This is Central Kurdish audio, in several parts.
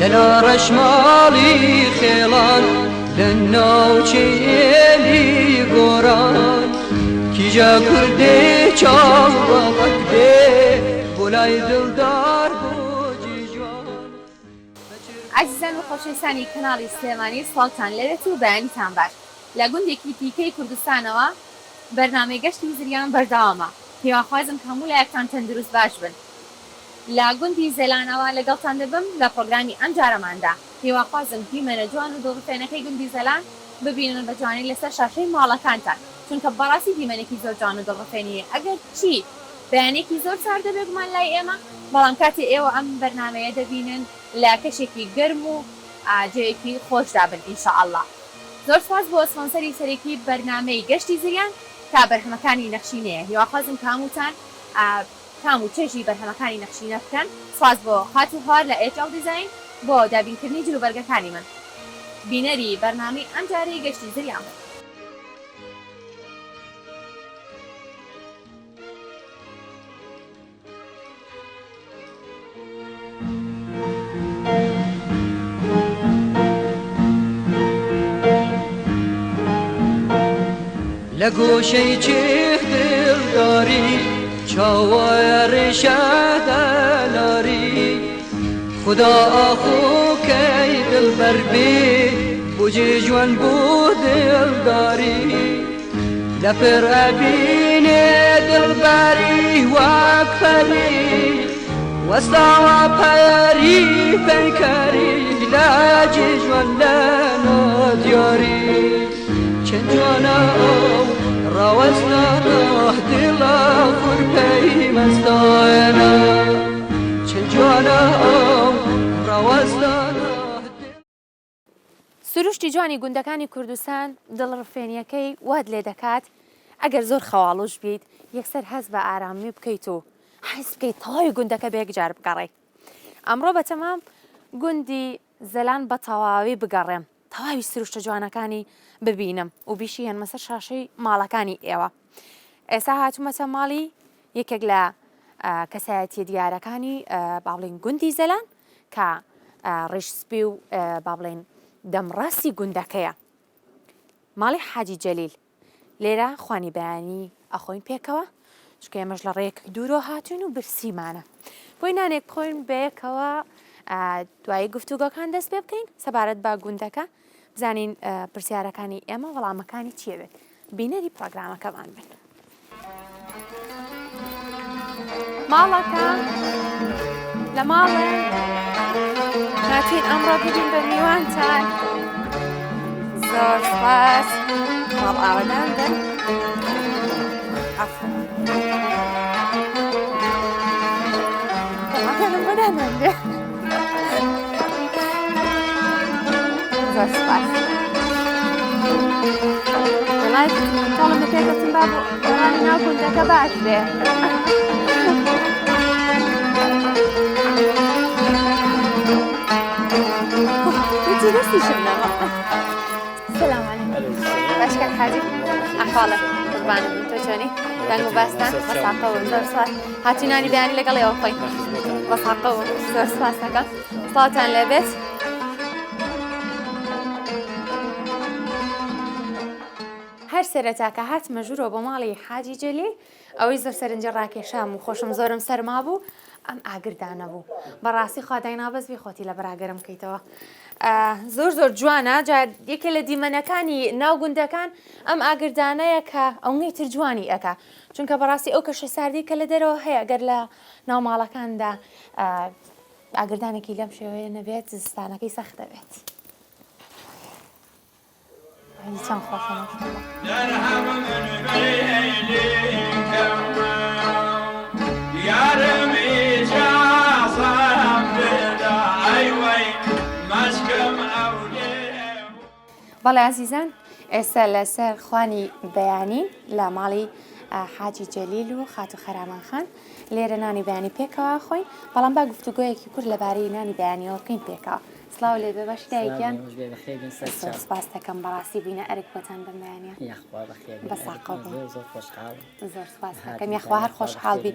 لەلا ڕەشماڵی خێڵان لە ناوچێلی گۆران کیژە کوردێ چاوەڵک دێ بۆ لای دڵدار بۆجی جوان. عزیزان و خۆشەویستانی کەناڵی سلێمانی سڵاوتان لەوێت و بەیانیتان باش. لە گوندێکی دیکەی کوردستانەوە بەرنامەی گەشتی زریان بەردەوامە. هیواخوازم هەموو لایەکتان تەندروست باش بن. لە گوندی زێلانەوە لەگەڵتان دەبم لە پرۆگرامی ئەم جارەماندا. هیواخوازم دیمەنە جوان و دڵفێنەکەی گوندی زەلان ببینن بە جوانی لەسەر شاشەی ماڵەکانتان، چونکە بەڕاستی دیمەنێکی زۆر جوان و دڵفێنیە. ئەگەر چی بەیانێکی زۆر سار دەبێت گومان لای ئێمە، بەڵام کاتێ ئێوە ئەم بەرنامەیە دەبینن لە کەشێکی گەرم و جێیەکی خۆشدا بن ئینشاءالله. زۆر سپاس بۆ سپۆنسەری سەرەکی بەرنامەی گەشتی زریان تا بەرهەمەکانی نەخشینەیە. هیواخوازم کاموتان کام و چێژی بەرهەمەکانی نەخشینە بکەن. سپاس بۆ خات و هۆر لە ئێجاو دیزاین بۆ دابینکردنی جلوبەرگەکانی من. بینەری بەرنامەی ئەم جارەی گەشتی زریان بن. لە گۆشەی چێخ دڵداری چاوایە ڕێشەدەلاری خدا ئاخۆکەی دڵبەر بێ بۆجێ جوان بۆ دڵداری لەپڕ ئەبینێ دڵبەری وەک پەری وەستاوە پەری پەیکەری لە جێ جوان لە نادیاری چەند جوانە ئەو ڕاوەستانە دڵە خوڕپەی مەستانە چەند جوانە ئەو ڕاوەستانە. سروشتی جوانی گوندەکانی کوردستان دڵڕفێنیەکەی واد لێ دەکات ئەگەر زۆر خەواڵوش بیت یەکسەر هەست بە ئارامی بکەیت و حس بکەیت تەواوی گوندەکە بە یەکجار بگەڕێ. ئەمڕۆ بەتەمام گوندی زەلان بە تەواوی بگەڕێم، تەواوی سروشتە جوانەکانی ببینم و بیشی هەنمەسەر شاشەی ماڵەکانی ئێوە. ئێستا هاتوومەتە ماڵی یەکێک لە کەسایەتیە دیارەکانی با بڵێن گوندی زەلان کە ڕیشسپی و با بڵێن دەمڕاستی گوندەکەیە، ماڵی حاجی جەلیل. لێرە خوانی بەیانی ئەخۆین پێکەوە چکە ئێمەش لە ڕێیەک دوورۆ هاتوین و برسیمانە بۆی نانێک بخۆین بەیەکەوە دوایی گفتوگۆکان دەست پێ بکەین سەبارەت با گوندەکە بزانین پرسیارەکانی ئێمە وەڵامەکانی چیە بێت. بینەری پرۆگرامەکەمان بن. ماڵەکە لە ماڵێ هاتین ئەمڕۆ ببین بە میوانتان. زۆر سپاس. ماڵ ئاوەدان بن. زۆر سپاس. وڵای تاڵم بە پێکەچم با بۆ گەڕانی ناو گوندەکە باش بێ. هیچی دەستیشم نەما. سلام عەلیکم. باشکەن حاجی ئەحواڵە قوربانم بن تۆ چۆنی؟ دەنگ و باستان بەساقەوە. زۆر سپاس. هاتوونانی بەیانی لەگەڵ ئێوە خۆین بەساقەوە. زۆر سپاس دەکەم. سڵاوتان لێبێت. هەر سەرەتا کە هاتمە ژوورۆ بۆ ماڵی حاجی جەلیل ئەوەی زۆر سەرنجە ڕاکێشام و خۆشم زۆرم سەرما بوو ئەم ئاگردانە بوو. بەڕاستی خوادای نابەست بی خۆتی لە بەراگەرم بکەیتەوە. زۆر زۆر جوانە. یەکێ لە دیمەنەکانی ناو گوندەکان ئەم ئاگردانەیە کە ئەوەی تر جوانی ئەکا، چونکە بەڕاستی ئەو کەشە ساردی کە لە دەرەوە هەیە گەر لە ناو ماڵەکاندا ئاگردانێکی لەم شێوەیە نەبێت زستانەکەی سەخت دەبێت. چەند خۆشە بەڵێ عزیزان، ئێستا لەسەر خوانی بەیانی لە ماڵی حاجی جەلیل و خاتو خەرامان خان لێرە نانی بەیانی پێکەوە خۆین، بەڵام با گفتوگۆیەکی کورد لەبارەی نانی بەیانیەوە بکەین پێکەوە. سڵاو لێ بێ باش دایکیان. سپاس دەکەم بەڕاستی بینە ئەرێک بۆتان بم بەیانیە. بەساقەوە زۆر سپاس دەکەم. یاخوا هەر خۆشحاڵ بی.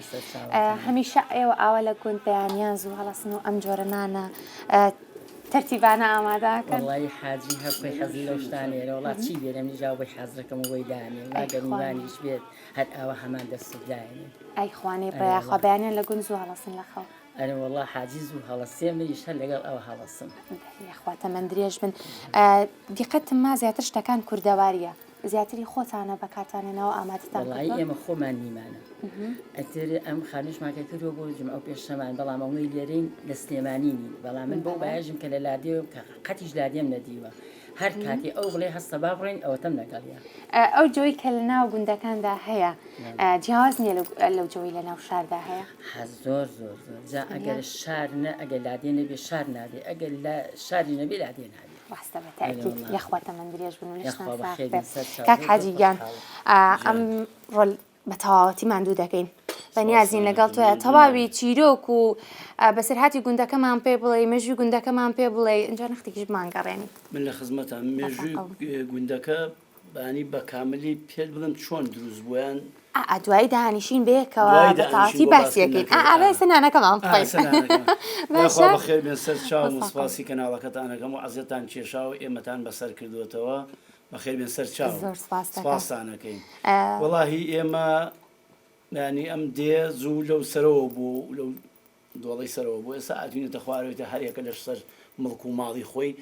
هەمیشە ئێوە ئاوا لە گوند بەیانیان زوو هەڵەسن و ئەم جۆرە نانە تەرتیبانە ئامادەکەن وڵی حاجی هەرخۆی حەزی لەو شتانێرە وڵات چی بێرە منیژاو بۆی حەزەکەم وەی دانێ واگەمیوانیش بێت هەر ئەوە هەمان دەستداێنێ ئەی خوانێ بەیاخوا بەیانیان لە گونج و هەڵەسن لەخەو ئەرێ وڵا حاجی زوو هەڵەسێ منیش هەر لەگەڵ ئەوە هەڵەسم یاخواتە من درێژ بن دیقەتم ما زیاتر شتەکان کوردەواریە زیاتری خۆتانە بەکارتانێنەوە ئامادەتان وڵی ئێمە خۆمان نیمانە ئەتر ئەم خانوشماکە کردوە بۆ جمع ئەو پێشەمان بەڵام ئەوەی لێرەین لە سلێمانینی بەڵام من بۆ باژم کە لە لادێ قەتیش لادێم نەدیوە هەر کاتی ئەو بڵێ هەستە با بڕین ئەوەتەم لەگەڵە ئەو جۆی کە لە ناو گوندەکاندا هەیە جیاواز نییە لەو جۆی لە ناو شاردا هەیە زۆر زۆر زۆر جا ئەگەر شار نە ئەگەر لادێ نەبێ شار نادێ ئەگەر لە شاری نەبێ لادێ نادێ واستە بەتاکید یەخواتە من درێژ بن کاک حاجیگیان ئەم ڕۆل بە تەواوەتی ماندوو دەکەین بەنیازین لەگەڵ تۆیە تەواوی چیرۆک و بەسەرهاتی گوندەکەمان پێ بڵێ مێژووی گوندەکەمان پێ بڵێ اینجا نەختێکیش بمانگەڕێنی من لە خزمەتان مێژووی گوندەکە بانی بە کاملی پێت بڵم چۆن دروست بوویان دوایی داهانیشین بێکەوە بەتاواتی باسیەکەین ئاوێ سنانەکەمان بەخوا بەخێر بێن سەر چاو مسپاسی کەناڵەکەتانەکەم و عەزیەتان کێشا و ئێمەتان بەسەر کردوێتەوە بەخێر بێن سەر چاو سپاسانەکەین وەڵاهی ئێمە ینی ئەم دێ زوو لەو سەرەوە بوو لەو دۆڵی سەرەوە بوو ئێستا ئاتوینێتە خوارەوێتە هەرێکە لە سەر مڵک و ماڵی خۆی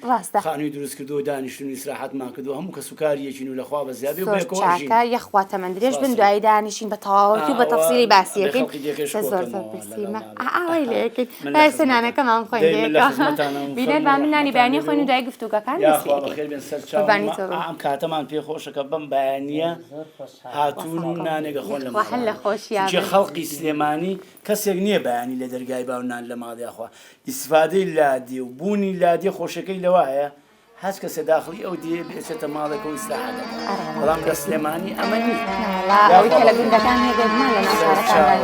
خانووی دروست کردو دانیشتن و ئیسراحەتمان کردو هەموو کە سوکاریەکین و لەخوا بە زیابێ چاکە یەخواتە من درێژ بن دوایی دانیشین بە تەواوەتی و بە تەفسیری باسیەکەین زۆر برسیمە ئاوای لەکەین لای سنانەکەمان خۆین بینێت با من نانی بەیانی خۆین و دوای گفتوگەکان ئەم کاتەمان پێخۆشەکە بەم بەیانیە هاتوون و نانێگە خۆن لە خۆشیە خەڵقی سلێمانی کەسێک نییە بەیانی لە دەرگای باونان لە ماڵیاخوا ئیسفادەی لادی و بوونی لادی خۆشەکەی لەوایە هەست کەسە داخلی ئەو دێ بێچێتە ماڵێکە و ئیسراحەتەکە بەڵام لە سلێمانی ئەمە نییە ئەوەی کە لە گوندەکان هەیە دەبمان لە ناوشارەکان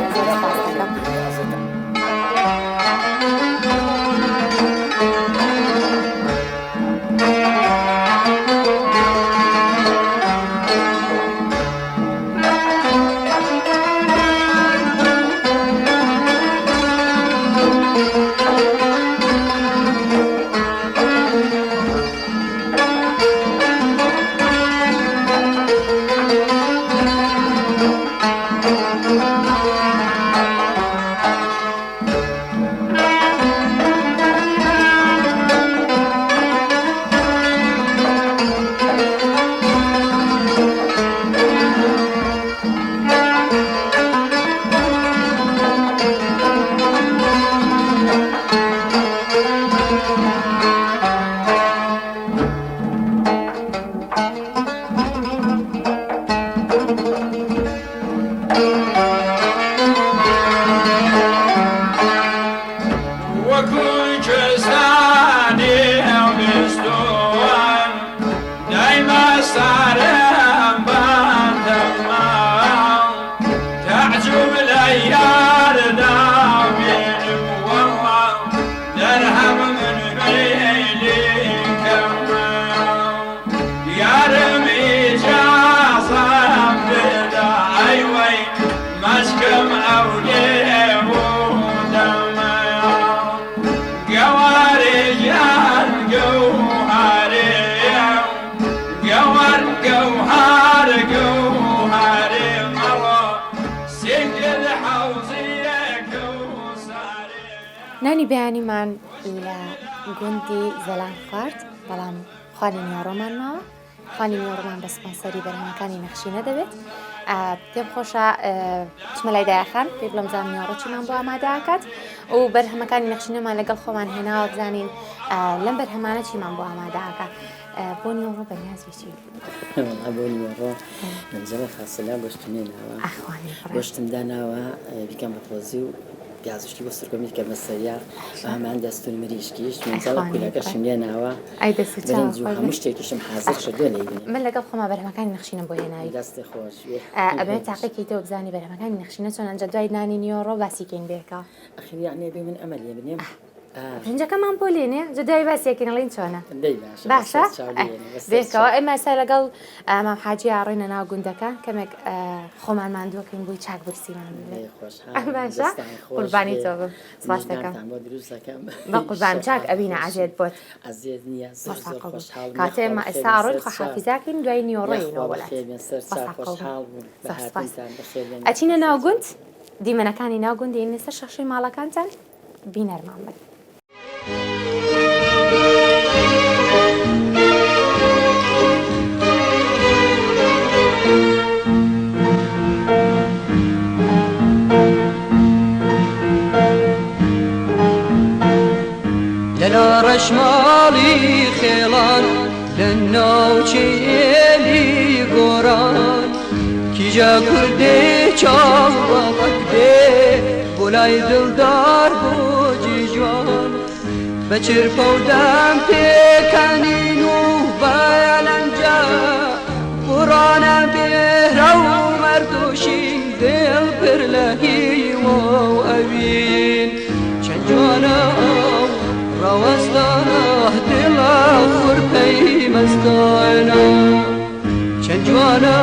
نانی بەیانیمان لە گوندی زەلان خوارد بەڵام خوانی میێڕۆمان ماوە خوانی میێڕۆمان بە سپانسەری بەرهەمەکانی نەخشینە دەبێت پێم خۆشە چمە لای دایەخان پێ بڵم زان میێڕۆچیمان بۆ ئامادەکات و بەرهەمەکانی نەخشینەمان لەگەڵ خۆمان هێناوە بزانین لەم بەرهەمانە چیمان بۆ ئامادەکات بۆ نیوەڕۆ بەنیازی چی بۆ نیوەڕۆ منجەڵە فاسەلا گۆشتمێ ناوە گۆشتم داناوە بیکەم بە تۆزی و پیازشتی بۆ سرگەمی کە بەسەریا هەمان دەستون مریشکیش منجەڵە کولەکەشم لێ ناوە برنج و هەموو شتێکیشم حازر شە دوێ لێبینێ من لەگەڵ خۆما بەرهەمەکانی نەخشینە بۆ هێناوی دەستی خۆش ئەبێت تاقیکەیتەوە بزانی بەرهەمەکانی نەخشینە چۆن ئەنجە دوای نانی نیوەڕۆ باسیکەین بێکە ئەخیری یعنی بێ من ئەمە لێ بنێم برنجەکەمان بۆ لێنێ جدای باسیەکەین ئەڵێن چۆنە باشە بێکەوە ئێمە ئێستا لەگەڵ مام حاجی ئاڕۆینە ناو گوندەکە کەمێک خۆمان ماندووەکەین بۆی چاک برسیمان باشە قوربانی تۆ بم سپاس دەکەم بە قوربان چاک ئەبینە ئازیێت بۆت کاتێ ئێمە ئێستا ئاڕۆین خۆحافیزاکەین دوای نیۆڕۆینەوە وەلات ئەچینە ناو گوند دیمەنەکانی ناو گوند دێنە سەر شەخشەی ماڵەکانتان بینەرمان بن لەلا ڕەشماڵی خێڵان لە ناوچێلی گۆران کیژە کوردێ چاوەڵک دێ بۆ لای دڵدار بۆجی جوان بە چرپە و دەم پێکەنین و بەلەنجە قوڕانە بێرە و مەردوشین دڵ پر لە هیوە و ئەوین چەند جوانە ڕەوەستانە دڵە خوڕپەی مەستانە چەند جوانە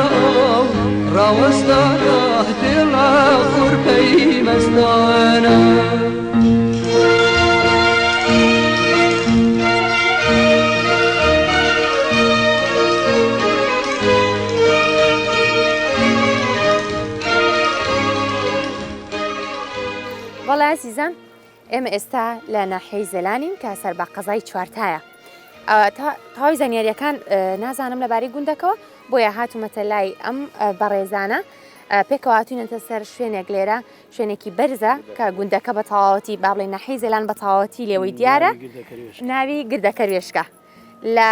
ڕەوەستانە دڵە خوڕپەی مەستانە وەڵای عەزیزان ئێمە ئێستا لە ناحیەی زەلانین کە سەر بە قەزای چوارتایە تاوی زانیاریەکان نازانم لەبارەی گوندەکەەوە بۆیە هاتوومەتە لای ئەم بەڕێزانە پێکەوە هاتوونەتە سەر شوێنێک لێرە شوێنێکی بەرزە کە گوندەکە بە تەواوەتی با بڵێ ناحیەی زەلان بە تەواوەتی لێوەی دیارە ناوی گردەکەروێشکە لە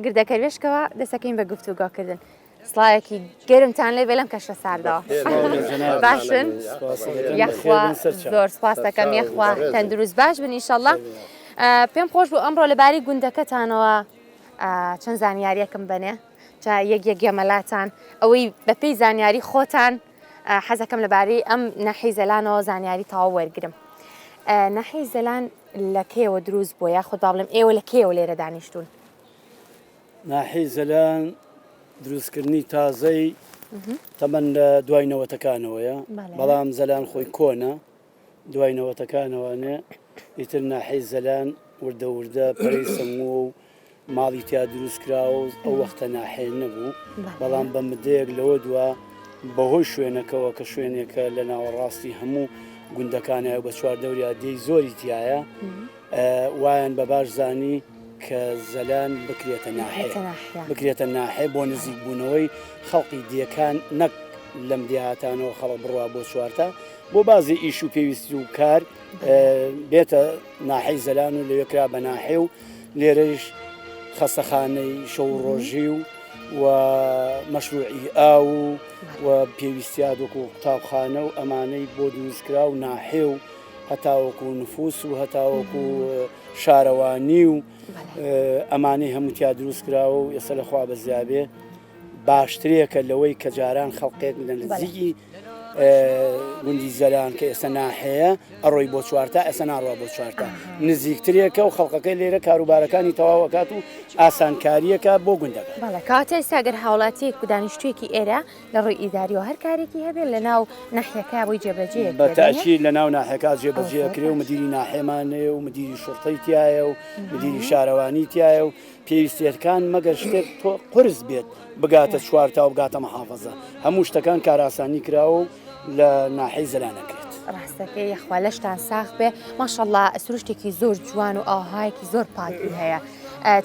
گردەکەروێشکەوە دەسەکەین بە گفتوگۆکردن سڵایەکی گەرمتان لێ بێ لەم کەشە ساردەوە باشن یەخوا زۆر سپاس دەکەم یەخوا تەندروست باش بن ئینشەڵڵا پێم خۆش بوو ئەمڕۆ لەبارەی گوندەکەتانەوە چەند زانیاریەکم بنێ یەک گەمەلاتان ئەوەی بەپێی زانیاری خۆتان حەزەکەم لەبارەی ئەم ناحیەی زەلانەوە زانیاری تەواو وەرگرم ناحیەی زەلان لە کێوە دروست بووە یاخود با بڵێم ئێوە لە کێوە لێرە دانیشتون ناحیەی زەلان دروستکردنی تازەی تەمەن لە دوای نەوەتەکانەوەیە بەڵام زەلان خۆی کۆنە دوای نەوەتەکانەوەنێ ئیتر ناحیەی زەلان وردە وردە پەرەی سەمووە و ماڵی تیا دروستکراوە و ئەو وەختە ناحیە نەبوو بەڵام بە مدەیەک لەوە دووە بەهۆی شوێنەکەەوە کە شوێنێکە لە ناوەڕاستی هەموو گوندەکانە بە چواردەوریا دێی زۆری تایە وایەن بە باش زانی کە زەلان بکرێتە ناحێ بۆ نزیک بوونەوەی خەڵقی دیەکان نەک لەم دیهاتانەوە خەڵق بڕوا بۆ چوارتە بۆ بازی ئیش و پێویستی و کار بێتە ناحەی زەلان و لەوێکرا بە ناحێ و لێرەش خەستەخانەی شەو ڕۆژی و مەشروعی ئاو و پێویستیات وەکو قوتابخانە و ئەمانەی بۆ دروستکرا و ناحێ و هەتاوەکو نفوس و هەتاوەکو شارەوانی و ئەمانەی هەمووتیا دروستکراوە و ئێستا لەخوا بەزیابێ باشترێکە لەوەی کە جاران خەڵقێک لە نزیکی گوندی زەلان کە ئێستا ناحەیە ئەڕۆی بۆ چوارتە ئێستا ناڕوا بۆ چوارتە نزیکترێکە و خەڵقەکەی لێرە کاروبارەکانی تەواوەکات و ئاسانکاریەکە بۆ گوندەکە کاتە ئێستاگەر هاوڵاتیەک و دانیشتوێکی ئێرە لە ڕووی ئیداریەوە هەر کارێکی هەبێت لە ناو ناحیەکە بۆی جێبەجێ بەتاکید لە ناو ناحەکە جێبەجێکرێ و مدیری ناحێمانەیە و مدیری شوڕتەی تایە و مدیری شارەوانی تایە و پێویستیەکان مەگەر شتێک قرس بێت بگاتە چوارتا و بگاتە مەحافەزە هەموو شتەکان کاراسانی کراوە و لە ناحەی زەلانەکرێت ڕاستەکەی یەخوا لەشتان ساخ بێ ماشەڵڵا سروشتێکی زۆر جوان و ئاهایەکی زۆر پاکی هەیە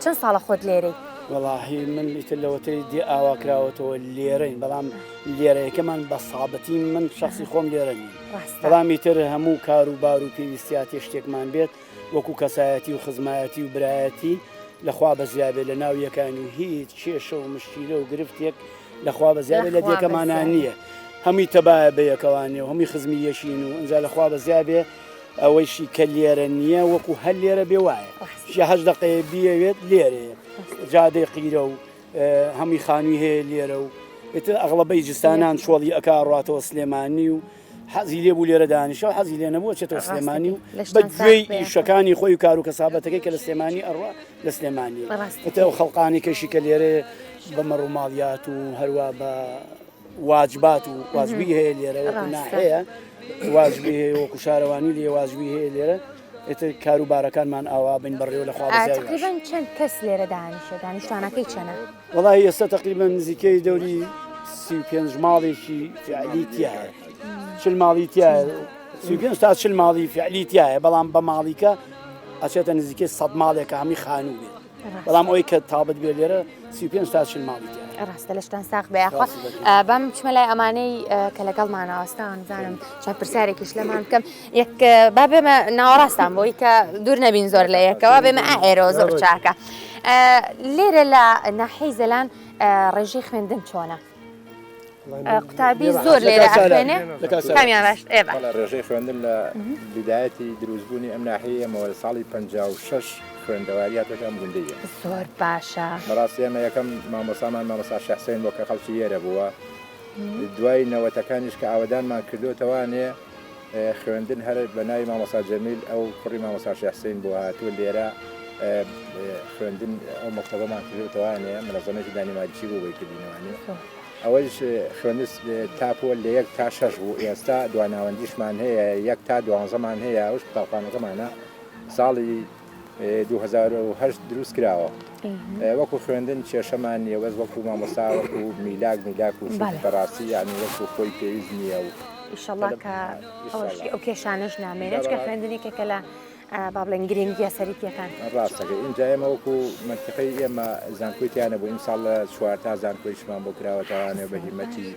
چەند ساڵە خۆت لێرەی وەڵاهی من ئیتر لەوەتەی دی ئاوا کراوەتەوە لێرەین بەڵام لێرەیەکەمان بە سابەتی من شخصی خۆم لێرە نین بەڵام ئیتر هەموو کار و بار و پێویستیاتی شتێکمان بێت وەکو کەسایەتی و خزمایەتی و برایەتی لەخوا بەزیابێت لە ناو یەکانی و هیچ کێشە و مشکیلە و گرفتێک لەخوا بەزیابێت لە دیەکەمانان نییە هەمی تەبایە بە یەکەوانێ و هەمی خزمی یەشین و ئەنجا لەخوا بەزیابێ ئەوەیشی کە لێرە نییە وەکو هەر لێرە بێ وایە هەش دقەیە بیەوێت لێرەیە جادەی قیرە و هەمی خانووی هەیە لێرە و ئێتر ئەغڵبەی جستانان چۆڵی ئەکا ڕاتەوە سلێمانی و حەزی لێ بوو لێرە دانیشە و حەزی لێ نەبووە چێتەوە سلێمانی و بە گوێی ئیشەکانی خۆی و کار و کەسابەتەکەی کە لە سلێمانی ئەڕوا لە سلێمانی ئەو خەڵقانی کەشی کە لێرە بە مەڕووماڵیات و هەروە بە واجبات و واجبی هەیە لێرە وەکو ناحەیە واجبی هەیە وەکو شارەوانی لێ واجبی هەیە لێرە ئێتر کاروبارەکانمان ئاوا بین بەڕێوە لە خوا تقریباً چەند کەس لێرە دانیشە دانیشتوانەکەی چەنە؟ وەڵی ئێستا تقریبا نزیکەی دەوری 35 ماڵێکی فعلی تایە 40 ماڵی تایە 35 تا 40 ماڵی فعلی تایە بەڵام بە ماڵیکە ئەچێتە نزیکەی 100 ماڵێکە هەمی خانوو بێت بەڵام ئەوەی کە تابەت بێت لێرە 35 تا 40 ماڵی تایە ڕاستە لەشتان ساق بەیاخوا بەم بچمە لای ئەمانەی کە لەگەڵمان ئاوەستان زانم چەند پرسیارێکیش لەمان بکەم یەک با بێمە ناوەڕاستان بۆی کە دوور نەبین زۆر لە یەکەوە بێمە ئێرە زۆر چاکە لێرە لە ناحیەی زەلان ڕێژەی خوێندن چۆنە؟ قوتابی زۆر لێرە ئەخوێنێ کامیان باش ڕێژەی خوێندن لە بیدایەتی دروستبوونی ئەم ناحیە ئەمەوە ساڵی 56 خوێندەواریاتەکەم گوندەیە زۆر باشە بەڕاستی ئێمە یەکەم مامۆسامان مامۆسا شەحسەین بۆ کە خەڵکی ئێرە بووە دوای نەوەتەکانیش کە ئاوەدانمان کردوتەوانێ خوێندن هەر بە ناوی مامۆسا جەمیل ئەو کوڕی مامۆسا شەحسەین بۆ هاتووە لێرە خوێندن ئەو مەکتەبەمان کردوتەوانێ منەظەمەتی دانیماریچی بوو بۆی کردینەوانی ئەوەش خوێندس تاپۆ لە 1 تا 6 بوو ئێستا دواناوەندیشمان هەیە 1 تا 12مان هەیە ئەوش قوتابخانەکەمانە ساڵی 2008 دروست کراوە وەکو خوێندن کێشەمان نیە وەز وەکو مامۆستا وەکو میلاک و بەڕاستی یانی وەکو خۆی پێویست نییە و ئیشەڵڵا کە ئەو کێشانەش نامێنێت کە خوێندنێکێکە لە با بڵێن گرنگیە سەرەکیەکان ڕاستەکە اینجا ئێمە وەکو منتیقەی ئێمە زانکۆیتیانە بۆ این ساڵ لە 4 تا زانکۆیشمان بۆ کراوەتەوانێ بە هیمەتی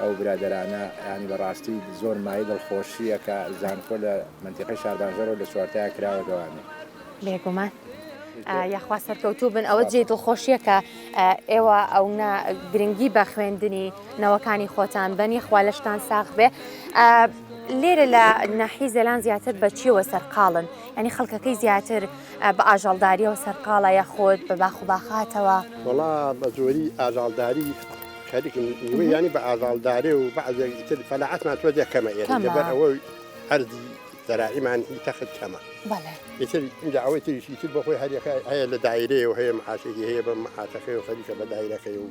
ئەو برادرانە ینی بەڕاستی زۆر مای دڵخۆشیە کە زانکۆ لە منتیقەی شاربانژەرەوە لە 4 تایا کراوەتەوانێ بێگومان یاخوا سەرکەوتوو بن ئەوە جێ دڵخۆشیە کە ئێوە ئەو گرنگی بە خوێندنی نەوەکانی خۆتان بن یخوا لەشتان ساغ بێ لێرە لە ناحیەی زەلان زیاتر بە چیەوە سەرقاڵن ینی خەڵکەکەی زیاتر بە ئاژەڵداریەوە سەرقاڵە یاخۆت بە باخ و باخاتەوە وەڵا بە زۆری ئاژاڵداری خەریکم ینی بە ئاژاڵداری و بەعزێکتر فەلاحەتمان تۆ دێکەمە ئێرە لەبەر ئەوەی هەردی زەراعیمان تەخت کەمە ئیتر اینجا ئەوەی تریشی تر بەخۆی هەریەکە هەیە لە دایرەیە و هەیە محاشێکی هەیە بە محاشەکەی و خەریکە بە دایرەکەی و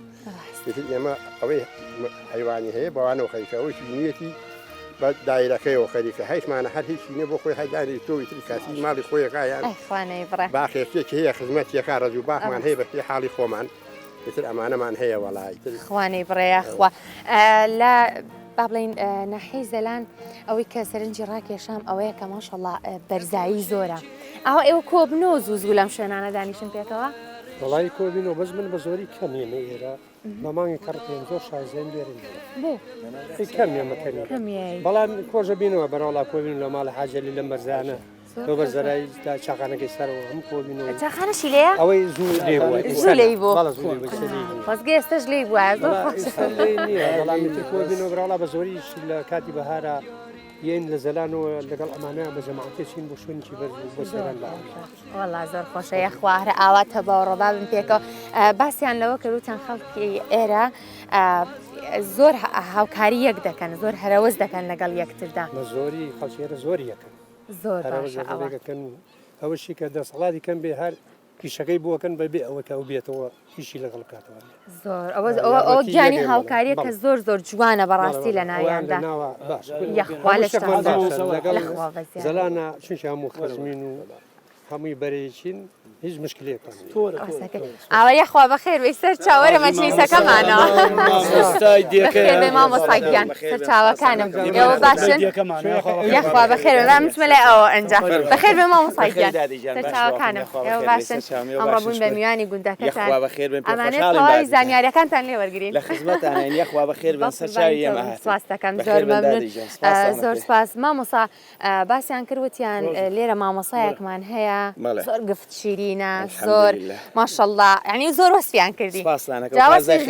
ئێمە ئەوەی حیوانی هەیە بەوانەوە خەریکەوەی نیەتی بە دایرەکەیەوە خەریکە هیچمانە هەر هیچی نیە بۆ خۆی هەداری تۆی تری کاسی ماڵی خۆیەکایان باخێکێکی هەیە خزمەتیەکە ڕەجوو باخمان هەیە بە پێ حاڵی خۆمان ئیتر ئەمانەمان هەیە وەڵای خوانەی بڕێیاخوا لە با بڵین ناحیەی زەلان ئەوەی کە سەرنجی ڕاکێشام ئەوەیە کە ماشەڵڵا بەرزایی زۆرە ئەوە ئێوە کۆبنەوە زوو لەم شوێنانە دانیشتن پێکەوە وڵی کۆبینەوە بەس من بە زۆری کەمێنە ئێرە مامانگی کڕ زۆر شازێن لێرن کەمیێمەکەنی بەڵام کۆژە بینەوە بەرەوەڵا کۆبین لە ماڵە حاجەلی لە مەرزانە تۆ بەرزەرایی چاقانەکەی سەرەوە هەم کۆبینەوە چاخانەشی لێ ئەوەی زوو لێ لێی بۆ خۆزگە ئێستش لێی بووە نییە بەڵامی کۆبینەوە بەرەوەڵا بە زۆریش لە کاتی بەهارە یین لە زەلانەوە لەگەڵ ئەمانە بە جەماعەتێکین بۆ شوێنی بۆ سەران لە وەڵا زۆر خۆشە یەخوارە ئاواتە باوەڕەبا بن پێکەوە باسییان لەوە کەوتان خەڵکی ئێرە زۆر هاوکاری یەک دەکەن زۆر هەرەوەز دەکەن لەگەڵ یەکتردا زۆری خەڵکیێرە زۆری یەکەن زۆر باشەکەن ئەوەشی کە دەسەڵاتی کەم بێ هەر پیشەکەی بووەکەن بەبێ ئەوە کە ئەو بێتەوە هیچی لەگەڵ کاتەوە زۆر ئەوە گیانی هاوکاریە کە زۆر زۆر جوانە بەڕاستی لە ناویاندا یەخوا لە زەلانە چونکە هەموو خەزمین و هەمووی بەرەیەکین هیچ مشکلێکە ئەوە یەخوا بەخێر وی سەر چاوەرە مەجلیسەکەمانەوە بێ مامۆستاگیان سەر چاوەکانم ئێوە باشن یەخوا بەخێر مچمە لای ئەوە ئەنجا بەخێر بێ مامۆستاگیان سەر چاوەکانم ئێوە باشن ئەمڕۆ بوون بە میوانی گوندەکەتان ئەمانێت تەواوی زانیاریەکانتان لێ وەرگرین لە خزمەتان یەخوا بەخێر بن سەر چاوی ئێمە سواس دەکەم زۆر مەمنون زۆر سپاس مامۆسا باسییان کردوتیان لێرە مامۆسایەکمان هەیە زۆر گفت شیرین باشینە زۆر ماشەڵڵا ینی زۆر وەسفیان کردی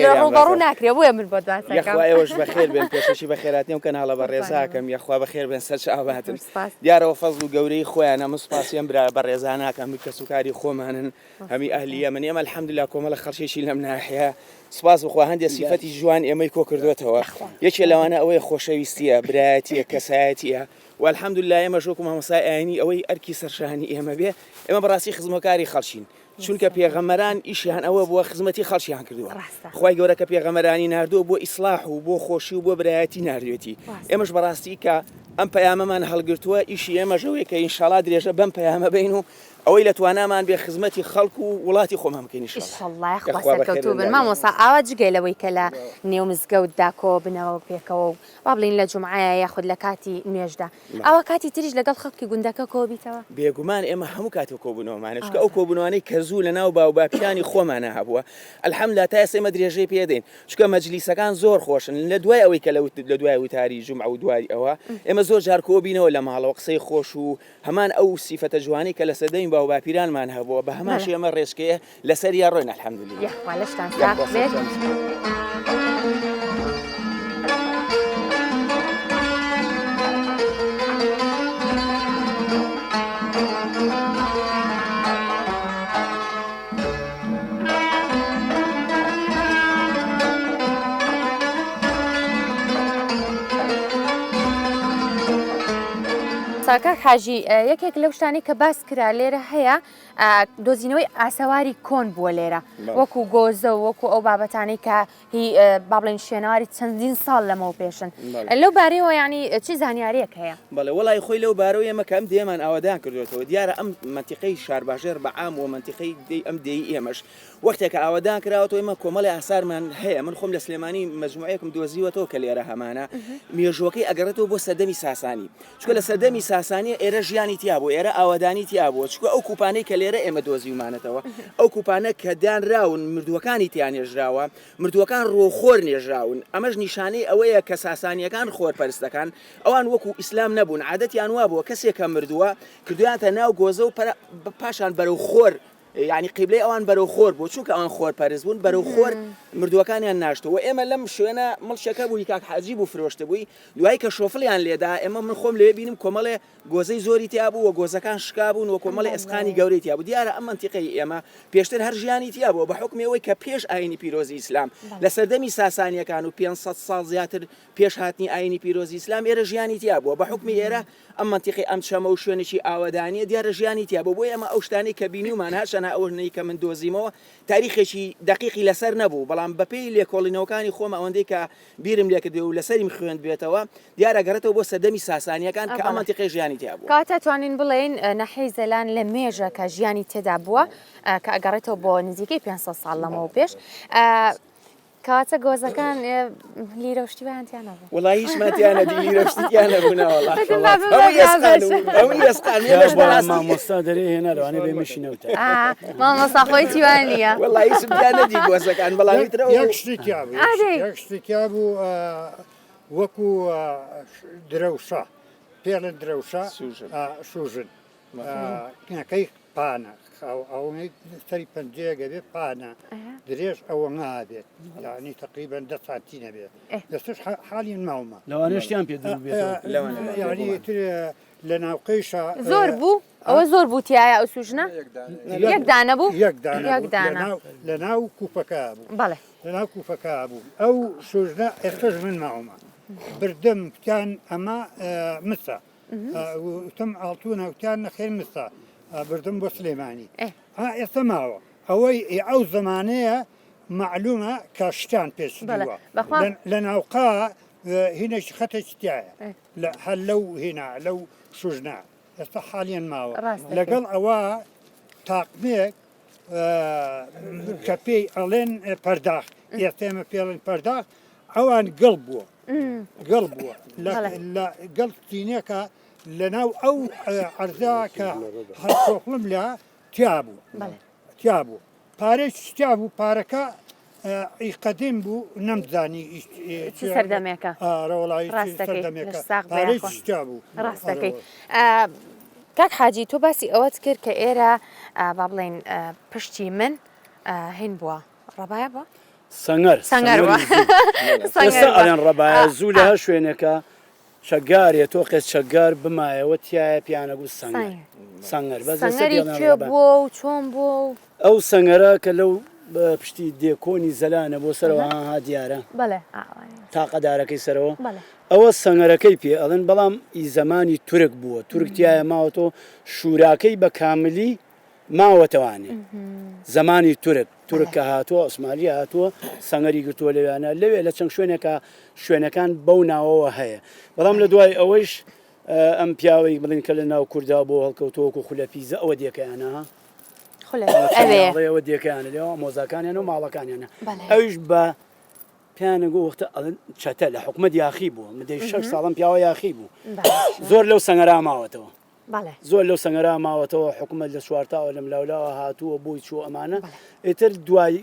لە ڕوبەڕوو ناکرێ بۆیە من بۆ یخوا ئێوەش بەخێر بێن پێشەشی بەخێراتنی و کەناڵە بە ڕێزاکەم یخوا بەخێر بێن سەر چاواتن دیارەوە فەزڵ و گەورەی خۆیان ئەمە سوپاسیان برا بە ڕێزاناکەم کەسوکاری خۆمانن هەمی ئەهلیە من ئێمە الحەمدوللا کۆمەڵە خەڵکێکی لەم ناحەیە سپاس بخوا هەندێک سیفەتی جوان ئێمەی کۆ کردوێتەوە یەکێ لەوانە ئەوەی خۆشەویستیە برایەتیە کەسایەتیە والحەمدوللا ئێمە ژۆک و مامۆسای ئاینی ئەوەی ئەرکی سەرشانی ئێمە بێ ئێمە بەڕاستی خزمەکاری خەڵچین چونکە پێغەمەران ئیشیان ئەوە بووە خزمەتی خەڵکیان کردووە خی گەورە کە پێغەمەرانی نردووە بۆ ئیسلاح و بۆ خۆشی و بۆ برایەتی نردوێتی ئێمەش بەڕاستی کە ئەم پەیامەمان هەڵگرتووە ئیشی ئێمەژەوەی کە ئینشاڵا درێژە بەم پەیامە بین و ئەوەی لە توانامان بێ خزمەتی خەڵک و وڵاتی خۆمان بکەین ئیشەڵڵای بن مامۆستا ئاوا جگەلەوەی کە لە نێو مزگەوتدا کۆ بنەوە پێکەوە و با بڵین لە جومعایە یاخود لە کاتی نوێژدا ئەوە کاتی تریش لەگەڵ خەڵکی گوندەکە کۆبیتەوە بێگومان ئێمە هەموو کاتێک کۆبوونەوەمانش کە ئەو کۆبوونەوەی کە زوو لە ناو باو باپیرانی خۆمانە هەبووە الحەمدوللا تا ئێستا ئێمە درێژەی پێدەین چکە مەجلیسەکان زۆر خۆشن لە دوای ئەوەی کە لە دوای وتاری جومع و دوای ئەوە ئێمە زۆر جار کۆبینەوە لە ماڵەوە قسەی خۆش و هەمان ئەو سیفەتە جوانی کە لە سەدەین باو باپیرانمان هەبووە بە هەماشی ئەمە ڕێژکەیە لەسەریا ڕۆین الحەمدوللا لەشتان ساق بێت ساکە حاجی یەکێک لەو شتانی کە باس کرا لێرە هەیە دۆزینەوەی ئاسەواری کۆن بووە لێرە وەکو گۆزە و وەکو ئەو بابەتانەی کە هی با بڵێن شوێنەواری چەندین ساڵ لەمەوە پێشن لەو بارەیەوە ینی چی زانیاریەک هەیە بەڵێ وڵی خۆی لەو بارەوە ئێمە کەم دێمان ئاوادان کردوێتەوە دیارە ئەم منتیقەی شارباژێر بەعام و منتیقەی ئەم دێی ئێمەش وەختێکە ئاوادان کراوەوە ئێمە کۆمەڵی ئاسارمان هەیە من خۆم لە سلێمانی مەجموعەیەکم دۆزیوەتەوە کە لێرە هەمانە مێژوەکەی ئەگەڕێتەوە بۆ سەردەمی ساسانی چکە لە سەردەمی ساسانی ئێرە ژیانی تیا بوو ئێرە ئاوادانی تیا بووە چکە ئەو کوپانەی کە لێرە ئێمە دۆزیومانێتەوە ئەو کوپانە کە دانراون مردووەکانی تیان نێژراوە مردووەکان ڕۆخۆر نێژراون ئەمەش نیشانەی ئەوەیە کە ساسانیەکان خۆرپەرستەکان ئەوان وەکو ئیسلام نەبوون عادەتیان وا بووە کەسێکە مردووە کردویانتە ناو گۆزە و پاشان بەرەو خۆر یعنی قیبلەی ئەوان بەرەو خۆر بوو چونکە ئەوان خۆرپەرست بوون بەرەو خۆر مردووەکانیان ناشتەوە ئێمە لەم شوێنە مڵشەکە بووی کاک حاجی بوو فرۆشتە بووی دوای کە شۆفڵیان لێدا ئێمە من خۆم لێ بینم کۆمەڵێ گۆزەی زۆری تیا بوو و گۆزەکان شکا بوون و کۆمەڵی ئەسقانی گەورەی تیا بوو دیارە ئەم منتیقەی ئێمە پێشتر هەر ژیانی تیا بووە بە حکمەوەی کە پێش ئاینی پیرۆزی ئیسلام لە سەردەمی ساسانیەکان و 500 ساڵ زیاتر پێش هاتنی ئاینی پیرۆزی ئیسلام ئێرە ژیانی تیا بووە بە حکمی ئێرە ئەم منتیقی ئەم شەمە و شوێنێکی ئاوادانیە دیارە ژیانی تیا بوو بۆ ئێمە ئەو شتانی کە بینیومان هەشەنا ئەوەی کە من دۆزیمەوە تاریخێکی دقیقی لەسەر نەبوو بەڵام بەپێی لێکۆڵینەوەکانی خۆم ئەوەندەی کە بیرم لێکردێ و لەسەریم خوێند بێتەوە دیارە گەڕێتەوە بۆ سەردەمی ساسانیەکان کە ئەم منتیقی ژیانی تیا بوو کاتە توانین بڵێن نەحەی زەلان لە مێژە کە ژیانی تێدا بووە کە ئەگەڕێتەوە بۆ نزیکەی 500 ساڵ لەمەوە پێش کاتە گۆزەکان لیرەشتیوانیان نەبوو وڵی هیچماتیانە لیرەشتیان نەبوونەوە مامۆستا دەرێ هێنا لەوانێ بێ مشینەوتە مامۆستا خۆی تیوان نییە وڵی هیچمیان نەدی گۆزەکان بەڵامی ترەوە یەک شتێکیا بوو وەکو درەوشە پێڵن درەوشە سوژن نەکەی پانە ئەوەی سەری پەنجەیەگە بێت پانە درێژ ئەوە نابێت یعنی تقریبا 10 سانتی نەبێت دەستش حالی ماومە لەوانشتیان پێ یعنی لە ناوقەیشە زۆر بوو ئەوە زۆر بوو تایە ئەو سوژنە یەک دانە بوو لە ناو کوپەکە بوو بەڵێ لە ناو کوپەکە بوو ئەو سوژنە ئێستش من ماومە بردم وتیان ئەمە مسە وتم ئاڵتوونە وتیان نەخێر مسە بردم بۆ سلێمانی ئێستا ماوە ئەوەی ئەو زمانەیە معلومە کە شتان پێشوە لە ناوقا هینەی خەتێکی تایە هەر لەو هێنا لەو سوژنا ئێستا حالیان ماوە لەگەڵ ئەوە تاقمێک کە پێی ئەڵێن پەرداخ ئێستێمە پێڵێن پەرداخ ئەوان گەڵ بووە گەڵ بووە گەڵ تینێکە لەناو ئەو عەرزا کە هەرخۆخڵم لە تیا بوو پارێک تیا بوو پارەکە قەدیم بوو نەمزانی سەردەمێکە ڕەوەڵایی سەردەمێکە پارێک تیا بوو ڕاستەکەی کاک حاجی تۆ باسی ئەوەت کرد کە ئێرە با بڵێن پشتی من هین بووە ڕەبایە بووە سەنگەر ئەڵێن ڕەبایە زوو لە هەر شوێنێکە شەگارێ تۆ قێت شەگار بمایەوە تایە پیانەگو سەنگەر سەنگەری کوێ بووە و چۆن بووە ئەو سەنگەرە کە لەو پشتی دێکۆنی زەلانە بۆ سەرەوە ها دیارە تاقەدارەکەی سەرەوە ئەوە سەنگەرەکەی پێ ئەڵێن بەڵام ئی زەمانی تورک بووە تورکتیایە ماوەتەوە شوراکەی بە کاملی ماوەتەوانێ زەمانی تورککە هاتووە ئۆسمالی هاتووە سەنگەری گرتووە لەوێنە لەوێ لە چەند شوێنێکە شوێنەکان بەو ناوەوە هەیە بەڵام لە دوای ئەوەش ئەم پیاوەی بڵین کە لە ناو کووردا بۆ هەڵکەوتەوەکو خولەپیزە ئەوە دیەکەیانە ئەوە دیەکەیانە لێەوە مۆزاکانیان و ماڵەکانیانە ئەویش بە پیانەگو وەختە ئەڵێن چەتە لە حکومەت یاخی بووە مدەی 6 ساڵم پیاوە یاخی بوو زۆر لەو سەنگەرا ماوەتەوە زۆر لەو سەنگەرا ماوەتەوە حکومەت لە سوارتاوە لەم لاولاوە هاتووە بۆی چوە ئەمانە ئێتر دوای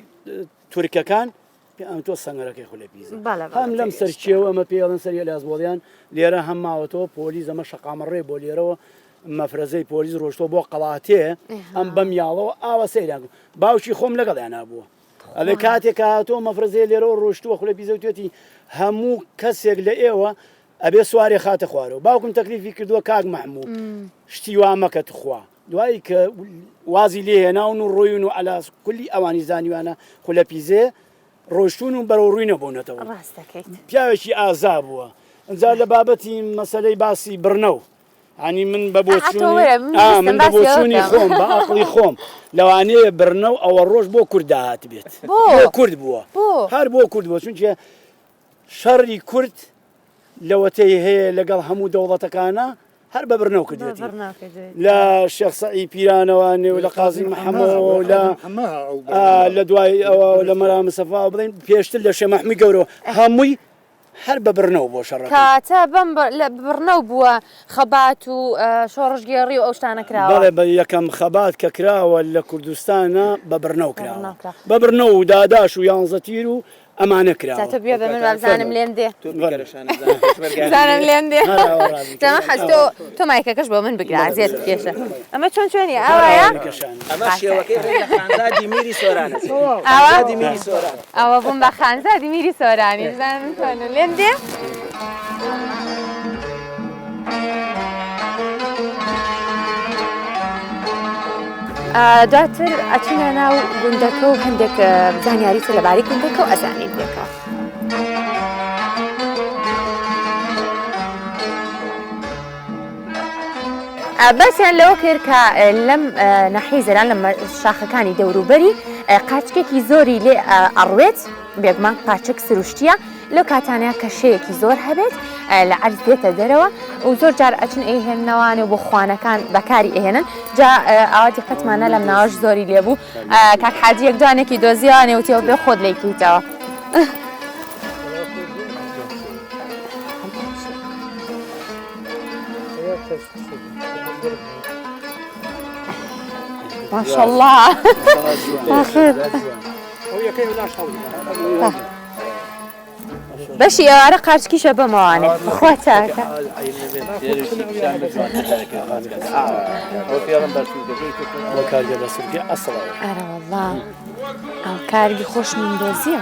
تورکەکان تۆ سەنگەرەکەی خولەپیزە هەم لەم سەرچێوە ئەمە پێڵەن سەری لازبۆڵیان لێرە هەم ماوەتەوە پۆلیس ئەمە شەقامەڕێ بۆ لێرەوە مەفرەزەی پۆلیس ڕۆشتۆ بۆ قەڵاتێ ئەم بەم یاڵەوە ئاوە سەیران باوکی خۆم لەگەڵیان نبووە ئەلێ کاتێک هاتۆ مەفرەزەیە لێرەوە ڕۆشتووە خولەپیزە و توێتی هەموو کەسێک لە ئێوە ئەبێ سوارێ خاتە خوارەوە باوکم تەکلیفی کردووە کاک مەحموو شتی وا مەکە تخوا دوایی کە وازی لێ هێناون و ڕۆیون و ئەلاس کولی ئەوانی زانیوانە خولەپیزێ ڕۆشتون و بەرەو ڕووی نەبوونەتەوە پیاوێکی ئازا بووە ئەجا لە بابەتی مەسەلەی باسی بڕنەو ینی من بە بۆچوونی خۆم بە ئاقلی خۆم لەوانەیە بڕنەو ئەوە ڕۆژ بۆ کورد هات بێت بۆ کورد بووە هەر بۆ کورد بووە چونکە شەڕی کورد لەوەتەی هەیە لەگەڵ هەموو دەوڵەتەکانە هەر بە بڕنەو کردێتی لە شێخ سەعید پیرانەوانێ و لە قازی محەمەد لە دوای ئەوە لە مەرام سەفا بڵێن پێشتر لە شێخ مەحموود گەورە هەمووی هەر بە بڕنەو بۆ شەڕ کاتە بەم بڕنەو بووە خەبات و شۆڕژگێڕی و ئەو شتانە کراوە بەڵێ بە یەکەم خەبات کە کراوە لە کوردستانە بە بڕنەو کراوە بە بڕنەو و داداش و 11 تیر و ئەمانە کراوە تۆ بێ بە من بزانم لێم دێ زانم لێم دێ تەمە حەز تۆ مایکەکەش بۆ من بگرە زێت کێشە ئەمە چۆن چۆنی ئەوەیە ئەمە شێوەکەی خانزادی میری سۆرانە ئەوە بووم بە خانزادی میری سۆرانی زانم چۆن لێم دێ دواتر ئەچینە ناو گوندەکە و هەندێک زانیاریتە لەبارەی گوندەکە و ئەزانین پێکە. باسییان لەوە کرد کە لەم ناحیەی زەران لە شاخەکانی دەوروبەری قاچکێکی زۆری لێ ئەڕوێت بێگومان قاچک سروشتیە لەو کاتانەیە کەشەیەکی زۆر هەبێت لە عەرز دێتە دەرەوە و زۆر جار ئەچن ئەیهێننەوانێ بۆ خوانەکان بەکاری ئەهێنن جا ئاوا دیقەتمانە لەم ناوەش زۆری لێبوو کاک حاجی یەک دوانێکی دۆزیوانێ وتیەوە بێ خۆت لێیکەیتەوە. ماشاءالله بەشی ئێوارە قاچکیشە بەمەوانێ بخوا چاکە ئەرە وەڵڵا ئەو کارگی خۆش من دۆزیە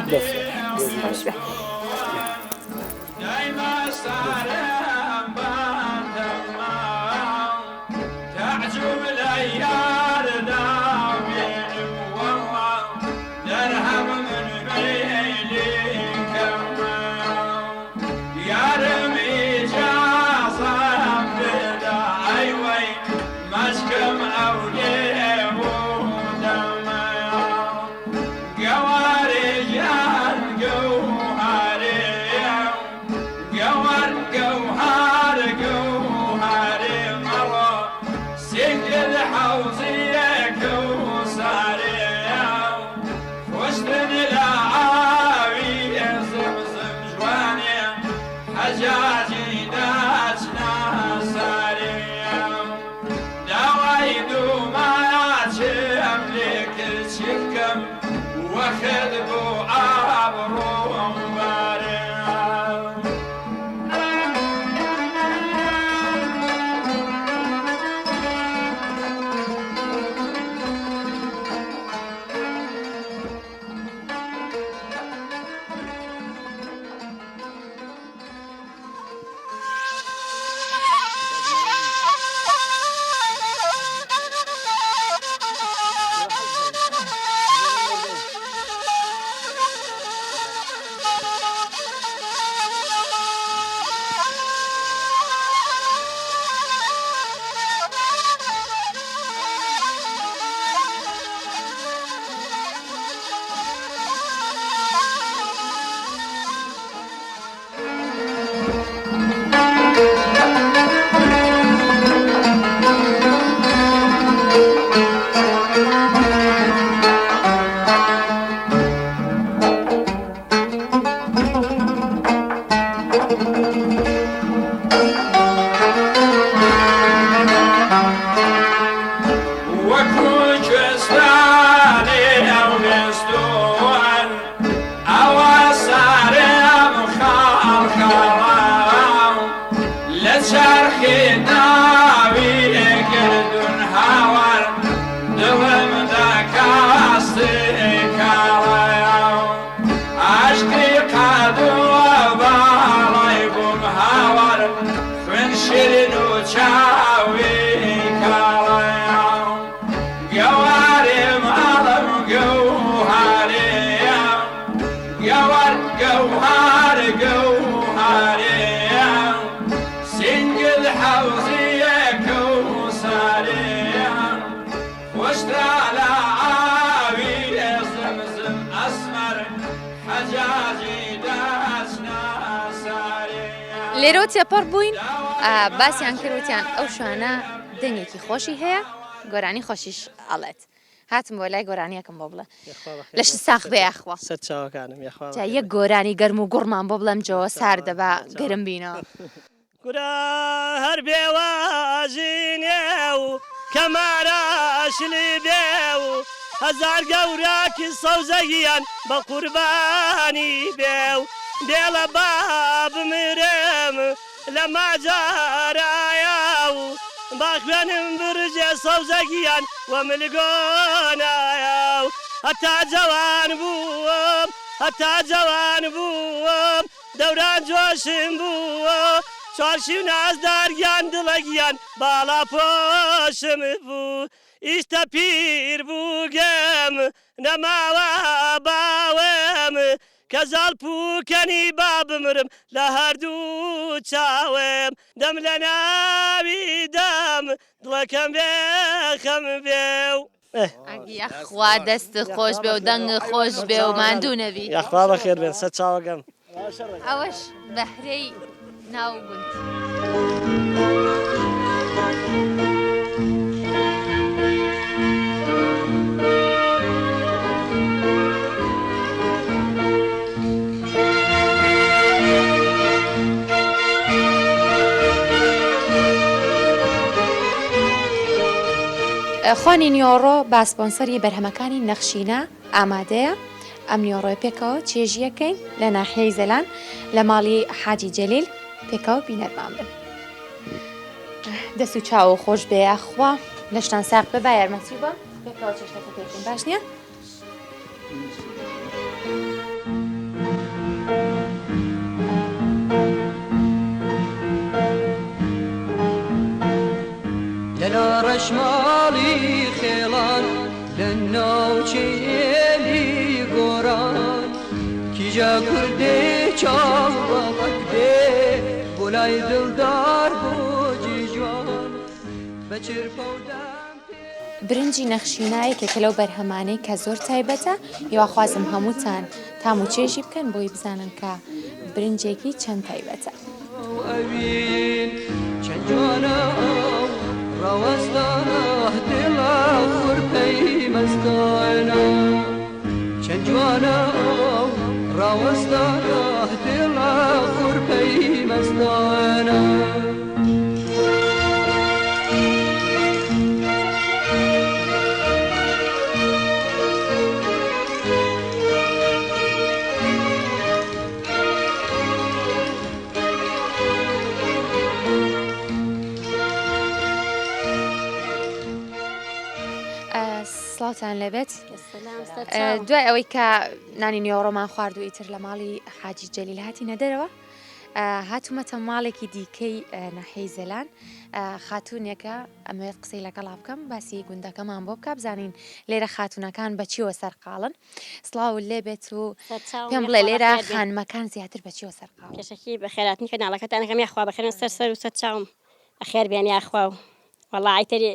لێرە تێپەڕ بووین باسییان کردوتیان ئەو شوانە دەنگێکی خۆشی هەیە گۆرانی خۆشیش ئەڵێت هاتم بۆ لای گۆرانیەکەم بۆ بڵێ لەش ساخ بێخوا سەر چاوەکانم یەک گۆرانی گەرم و گوڕمان بۆ بڵم جۆ سار دەبا گەرم بینەوە گورا هەر بێوازینێ و کەماراشلی بێ و هەزار گەوراکی سەوزەگیان بە قوربانی بێ و دێڵە با بمرم لە ماجارایە و باخوێنم برجێ سەوزەگیان وە ملگۆنایە و هەتا جەوان بووم هەتا جەوان بووم دەوران جۆشم بووە چارشی و نازدارگیان دڵەگیان باڵا پۆشم بوو ئیستە پیر بووگەم نەماوە باوەم کە زاڵ پووکەنی با بمرم لە هەردوو چاوێم دەم لە ناوی دەم دڵەکەم بێخەم بێ و یەخوا دەست خۆش بێ و دەنگ خۆش بێ و ماندوو نەبی یەخوا بەخێر بێن سەر چاوەکەم ئەوەش بەهرەی ناوگوند خوانی نیۆڕۆ با سپۆنسەری بەرهەمەکانی نەخشینە ئامادەیە ئەم نیۆڕۆی پێکەوە چێژیەکەین لە ناحیەی زەلان لە ماڵی حاجی جەلیل پێکەوە بینەرمان بن دەست و چاو خۆش بێ یاخوا لەشتان ساق بە با یارمەتی بە پێکەوە چێشتەکە پێکەین باش نییە؟ لەلا ڕەشماڵی خێڵان لە ناوچێلی گۆران کیجا کوردێ چاوەڵک دێ بۆ لای دڵدار بۆجی جوان بە چرپەودام برنجی نەخشینایەکێکە لەو بەرهەمانەی کە زۆر تایبەتە هیواخوازم هەمووتان تام و چێژی بکەن بۆی بزانن کە برنجێکی چەند تایبەتە ئەوین چەند جوانە ڕەوەستە دڵە خوڕپەی مەستانە چەند جوانە ڕەوەستە دڵە خوڕپەی مەستانە سڵاوتان لەبێت دوای ئەوەی کە نانی نیۆڕۆمان خواردو ئیتر لە ماڵی حاجی جەلیل هاتینە دەرەوە هاتوومەتە ماڵێکی دیکەی ناحیەی زەلان خاتوونێکە ئەمەوێت قسەی لەگەڵا بکەم باسی گوندەکەمان بۆ بکە بزانین لێرە خاتوونەکان بەچیوە سەرقاڵن سڵاو لێبێت و پێم بڵێ لێرە خانمەکان زیاتر بەچیوە سەرقاڵ کێشەکی بە خێراتنی کە ناڵەکەتانەکەم یاخوا بەخێرن سەر و سەر چاوم ئەخێر بێن یاخوا و وەڵا ئایتەری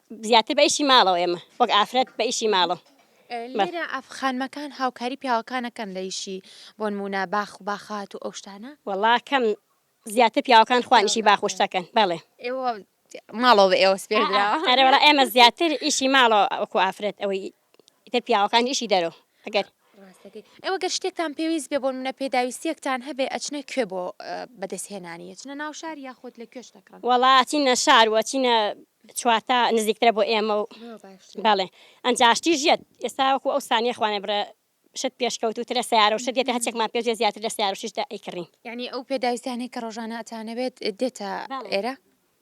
زیاتر بە ئیشی ماڵەوە ئێمە وەک ئافرەت بە ئیشی ماڵەوە لێرە ئەفخانمەکان هاوکاری پیاوەکانەکەن لە ئیشی بۆ نمونە باخ و باخات و ئەو شتانە وەڵا کەم زیاتر پیاوەکان خوانیشی باخشتەکەن بەڵێ ئێوە ماڵەوە ئێوە سپێردراوە ئەرەوەڵا ئێمە زیاتر ئیشی ماڵەوە وەکو ئافرەت ئەوەی ئیتر پیاوەکان ئیشی دەرەوە ئەگەر ئێوە گەر شتێکتان پێویست بێ بۆ منە پێداویستیەکتان هەبێ ئەچنە کوێ بۆ بەدەستهێنانی ئەچنە ناو شار یاخۆت لە کوێش دەکڕن وەڵا چینە شار وە چینە چوارتا نزیکترە بۆ ئێمە و بەڵێ ئەنجاشتی ژێت ئێستا وەکو ئەو سانیە خوانێ برە شت پێشکەوتوترە سیارە و شت دێتە هەچێکمان پێ زیاتر لە سیار و شیشدا ئەیکڕین یعنی ئەو پێداویستانەی کە ڕۆژانە ئەتانەوێت دێتە ئێرە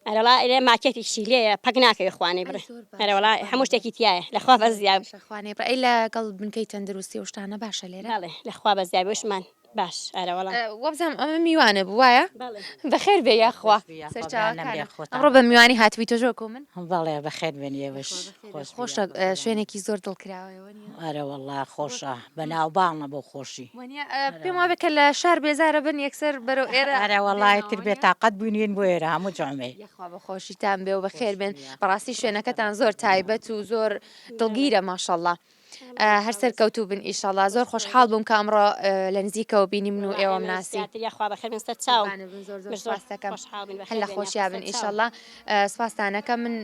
ئەرەڵا ئێرە ماکێتێکشی لێە پەک ناکەوێ خوانێ برە ئەرەوەڵا هەموو شتێکی تایە لەخوا بە زیاب خوانێ بڕ ئەی لەگەڵ بنکەی تەندروستی و شتانە باشە لێرە لەخوا بە زیابشمان باش ئەرەوەڵا وەبزانم ئەمە میوانە بووایە بەخێر بێ یاخوا ئەمڕۆ بە میوانی هاتووی تۆژۆکۆ من بەڵێ بەخێر بێنێوەش خۆشە شوێنێکی زۆر دڵکراوەوە ئەرە وەڵا خۆشە بە ناوباڵنە بۆ خۆشی پێم وابێ کە لە شار بێزارە بن یەکسەر بەرەو ئێرە ئەرە وەڵای تر بێ تااقەت بوونین بۆ ئێرە هەموو جامێ یخوا بە خۆشیتان بێ و بەخێر بێن بەڕاستی شوێنەکەتان زۆر تایبەت و زۆر دڵگیرە ماشەڵڵا هەر سەرکەوتوو بن ئیشەڵا زۆر خۆشحاڵ بووم کە ئەمڕۆ لە نزیکەوە بینیم و ئێوەم ناسی هەر لە خۆشیا بن ئیشەڵا سوپاسدانەکە من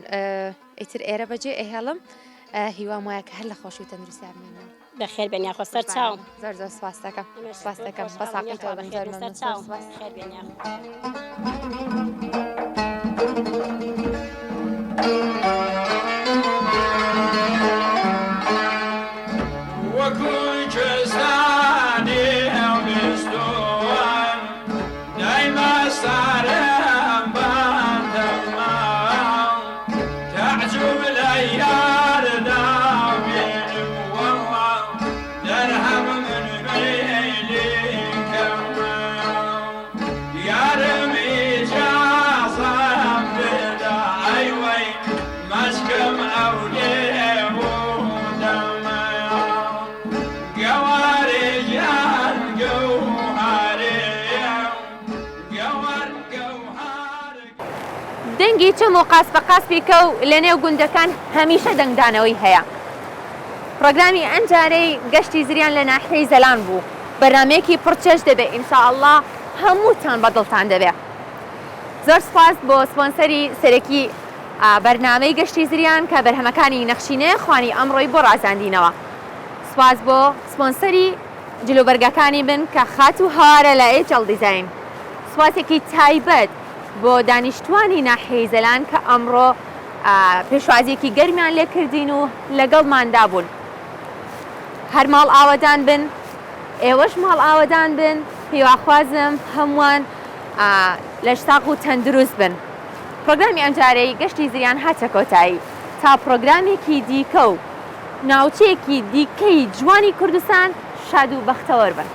ئیتر ئێرە بەجێ ئەهێڵم هیوام وایە کە هەر لە خۆشی و تەندروستیان بمێنن بەخێر بێنیا خۆ سەر چاو زۆر زۆر سپاس دەکەم بەساقیتەوە بن زۆر مەمنون خێر بێنیا دەنگی چەم و قاسپەقاسپێکە و لە نێو گوندەکان هەمیشە دەنگدانەوەی هەیە. پرۆگرامی ئەم جارەی گەشتی زریان لە ناحیەی زەلان بوو. بەرنامەیەکی پڕچێژ دەبێت ئینشاءالله هەمووتان بەدڵتان دەبێت. زۆر سپاس بۆ سپۆنسەری سەرەکی بەرنامەی گەشتی زریان کە بەرهەمەکانی نەخشینەیە خوانی ئەمڕۆی بۆ ڕازاندینەوە. سپاس بۆ سپۆنسەری جلوبەرگەکانی بن کە خات و هەوارە لە HL دیزاین. سپاسێکی تایبەت بۆ دانیشتوانی ناحیەی زەلان کە ئەمڕۆ پێشوازیەکی گەرمیان لێ کردین و لەگەڵماندا بوون. هەر ماڵ ئاوەدان بن، ئێوەش ماڵ ئاوەدان بن، هیواخوازم هەمووان لەشتاق و تەندروست بن. پرۆگرامی ئەمجارەی گەشتی زریان هاتە کۆتایی تا پرۆگرامێکی دیکە و ناوچەیەکی دیکەی جوانی کوردستان شاد و بەختەوەر بن.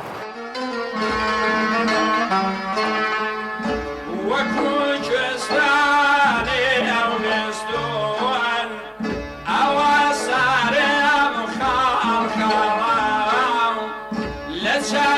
Let's